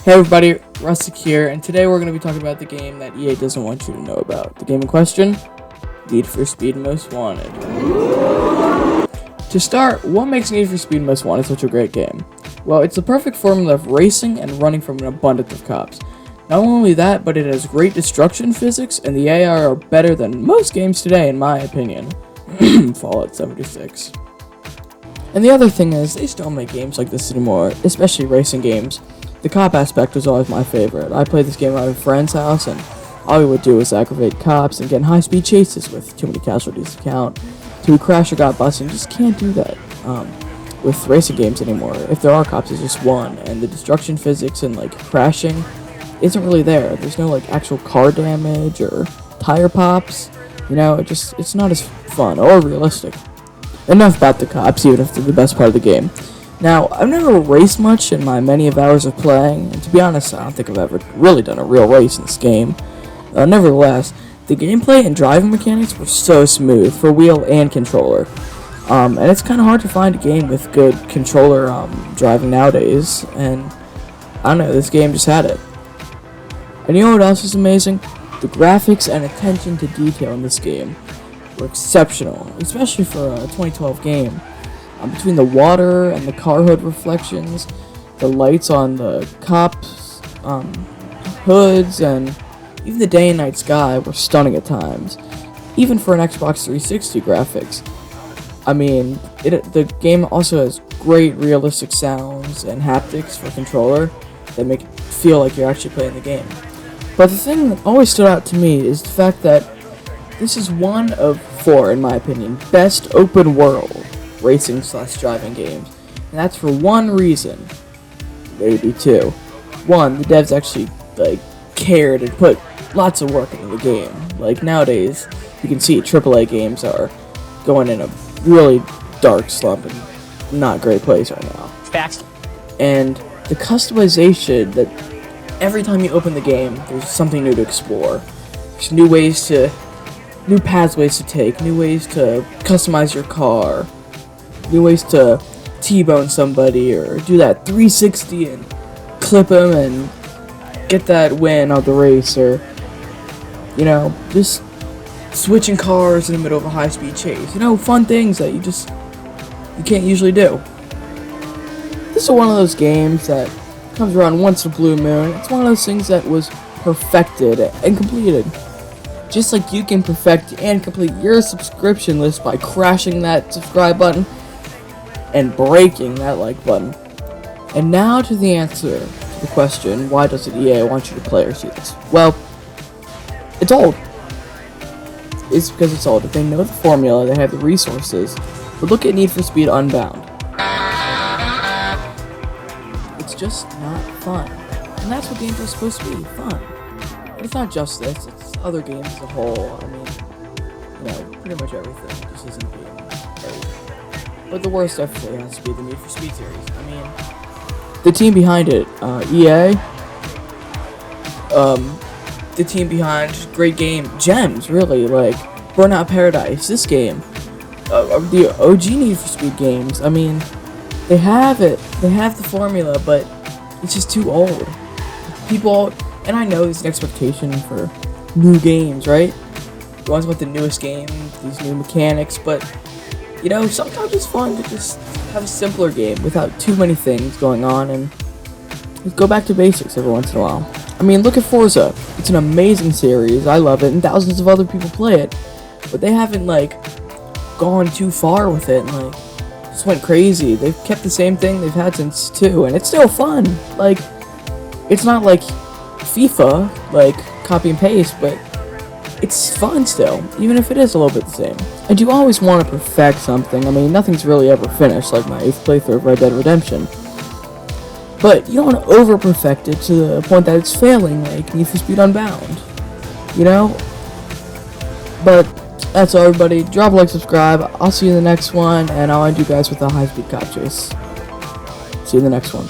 Hey everybody, Rustic here, and today we're going to be talking about the game that EA doesn't want you to know about. The game in question, Need for Speed Most Wanted. To start, what makes Need for Speed Most Wanted such a great game? Well, it's the perfect formula of racing and running from an abundance of cops. Not only that, but it has great destruction physics, and the AI are better than most games today, in my opinion. Fallout 76. And the other thing is, they still make games like this anymore, especially racing games. The cop aspect was always my favorite. I played this game at a friend's house, and all we would do was aggravate cops and get in high-speed chases with too many casualties to count. Till we crash or got busted, you just can't do that with racing games anymore. If there are cops, it's just one, and the destruction physics and crashing isn't really there. There's no actual car damage or tire pops. It's not as fun or realistic. Enough about the cops, even if they're the best part of the game. Now, I've never raced much in my many of hours of playing, and to be honest, I don't think I've ever really done a real race in this game. Nevertheless, the gameplay and driving mechanics were so smooth for wheel and controller. And it's kind of hard to find a game with good controller driving nowadays, and I don't know, this game just had it. And you know what else is amazing? The graphics and attention to detail in this game were exceptional, especially for a 2012 game. Between the water and the car hood reflections, the lights on the cops' hoods, and even the day and night sky were stunning at times, even for an Xbox 360 graphics. I mean, the game also has great realistic sounds and haptics for controller that make it feel like you're actually playing the game. But the thing that always stood out to me is the fact that this is one of four, in my opinion, best open world racing/driving games, and that's for one reason, maybe two. One, the devs actually cared and put lots of work into the game. Nowadays, you can see AAA games are going in a really dark slump and not great place right now. Facts. And the customization that every time you open the game, there's something new to explore. There's new pathways to take, new ways to customize your car, new ways to T-bone somebody or do that 360 and clip them and get that win of the race, or just switching cars in the middle of a high-speed chase. Fun things that you can't usually do. This is one of those games that comes around once in a blue moon. It's one of those things that was perfected and completed. Just like you can perfect and complete your subscription list by crashing that subscribe button and breaking that like button. And now to the answer to the question, why doesn't EA want you to play or see this? Well, it's old. It's because it's old. If they know the formula, they have the resources. But look at Need for Speed Unbound. It's just not fun. And that's what games are supposed to be, fun. And it's not just this, it's other games as a whole. I mean, pretty much everything just isn't being great. But the worst definitely has to be the Need for Speed series. I mean, the team behind it, EA, the team behind great game, Gems, really, Burnout Paradise, this game, the OG Need for Speed games. I mean, they have it, they have the formula, but it's just too old. People, and I know there's an expectation for new games, right? You always want the newest game, these new mechanics, but sometimes it's fun to just have a simpler game without too many things going on and just go back to basics every once in a while. I mean, look at Forza. It's an amazing series. I love it, and thousands of other people play it. But they haven't, gone too far with it and, just went crazy. They've kept the same thing they've had since 2, and it's still fun. It's not like FIFA, copy and paste, but it's fun still, even if it is a little bit the same. I do always want to perfect something. I mean, nothing's really ever finished, like my 8th playthrough of Red Dead Redemption. But you don't want to over-perfect it to the point that it's failing, like Need for Speed Unbound. But that's all, everybody. Drop a like, subscribe. I'll see you in the next one, and I'll end you guys with a high-speed cop chase. See you in the next one.